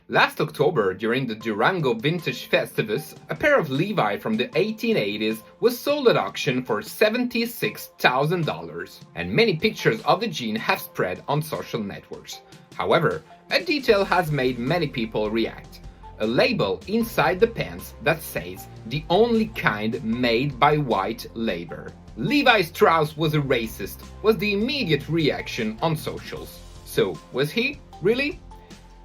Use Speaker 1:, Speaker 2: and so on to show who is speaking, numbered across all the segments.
Speaker 1: Last October, during the Durango Vintage Festivus, a pair of Levi from the 1880s was sold at auction for $76,000, and many pictures of the jean have spread on social networks. However, a detail has made many people react. A label inside the pants that says the only kind made by white labor. Levi Strauss was a racist, was the immediate reaction on socials. So, was he? Really?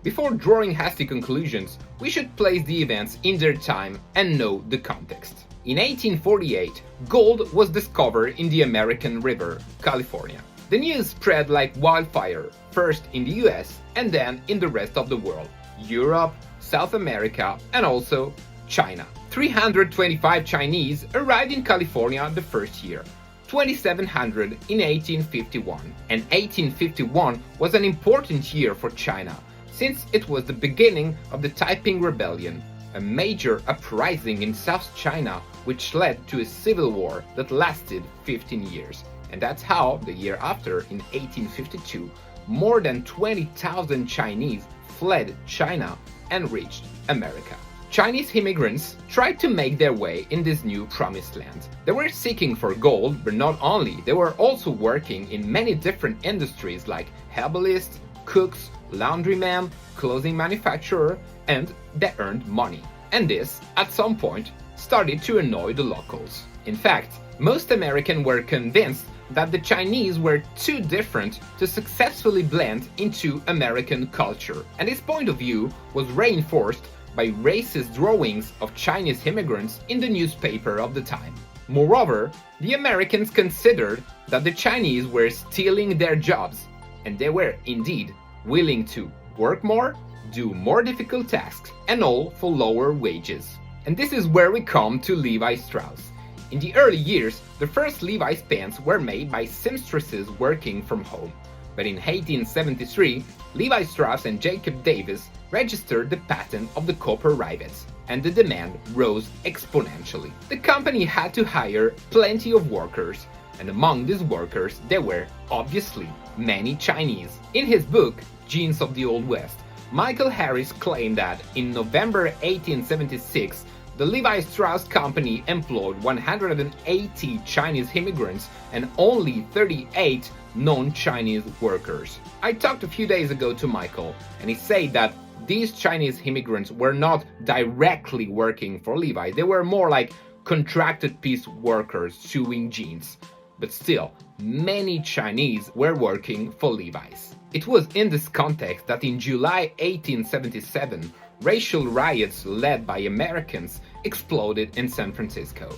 Speaker 1: Before drawing hasty conclusions, we should place the events in their time and know the context. In 1848, gold was discovered in the American River, California. The news spread like wildfire, first in the US and then in the rest of the world, Europe, South America, and also China. 325 Chinese arrived in California the first year, 2,700 in 1851. And 1851 was an important year for China, since it was the beginning of the Taiping Rebellion, a major uprising in South China which led to a civil war that lasted 15 years. And that's how, the year after, in 1852, more than 20,000 Chinese fled China and reached America. Chinese immigrants tried to make their way in this new promised land. They were seeking for gold, but not only, they were also working in many different industries like herbalists, cooks, laundrymen, clothing manufacturer, and they earned money. And this, at some point, started to annoy the locals. In fact, most Americans were convinced that the Chinese were too different to successfully blend into American culture, and this point of view was reinforced by racist drawings of Chinese immigrants in the newspaper of the time. Moreover, the Americans considered that the Chinese were stealing their jobs, and they were indeed willing to work more, do more difficult tasks, and all for lower wages. And this is where we come to Levi Strauss. In the early years, the first Levi's pants were made by seamstresses working from home. But in 1873, Levi Strauss and Jacob Davis registered the patent of the copper rivets, and the demand rose exponentially. The company had to hire plenty of workers, and among these workers there were, obviously, many Chinese. In his book, Jeans of the Old West, Michael Harris claimed that in November 1876, the Levi Strauss Company employed 180 Chinese immigrants and only 38 non-Chinese workers. I talked a few days ago to Michael, and he said that these Chinese immigrants were not directly working for Levi, they were more like contracted piece workers sewing jeans. But still, many Chinese were working for Levi's. It was in this context that in July 1877, racial riots led by Americans exploded in San Francisco.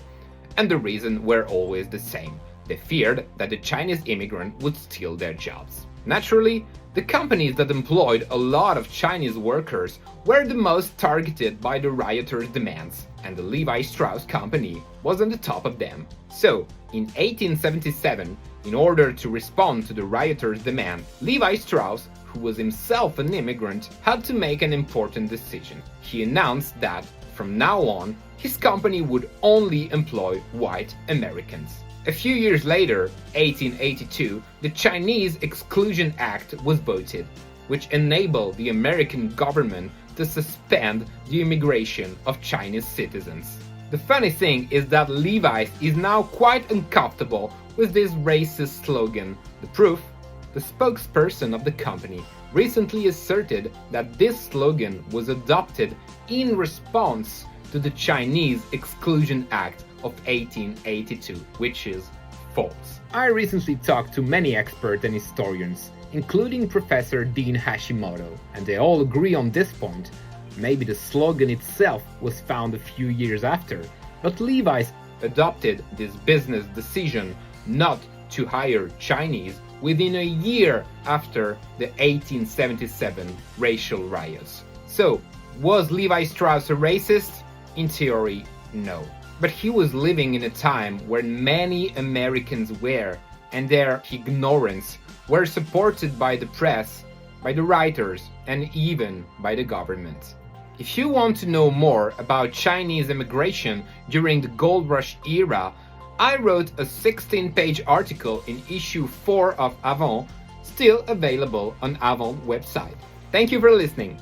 Speaker 1: And the reasons were always the same. They feared that the Chinese immigrant would steal their jobs. Naturally, the companies that employed a lot of Chinese workers were the most targeted by the rioters' demands, and the Levi Strauss Company was on the top of them. So, in 1877, in order to respond to the rioters' demand, Levi Strauss, who was himself an immigrant, had to make an important decision. He announced that, from now on, his company would only employ white Americans. A few years later, 1882, the Chinese Exclusion Act was voted, which enabled the American government to suspend the immigration of Chinese citizens. The funny thing is that Levi's is now quite uncomfortable with this racist slogan. The proof? The spokesperson of the company recently asserted that this slogan was adopted in response to the Chinese Exclusion Act of 1882, which is false. I recently talked to many experts and historians, including Professor Dean Hashimoto, and they all agree on this point. Maybe the slogan itself was found a few years after, but Levi's adopted this business decision not to hire Chinese within a year after the 1877 racial riots. So, was Levi Strauss a racist? In theory, no. But he was living in a time when many Americans were, and their ignorance were supported by the press, by the writers, and even by the government. If you want to know more about Chinese immigration during the Gold Rush era, I wrote a 16-page article in issue 4 of Avant, still available on Avant website. Thank you for listening.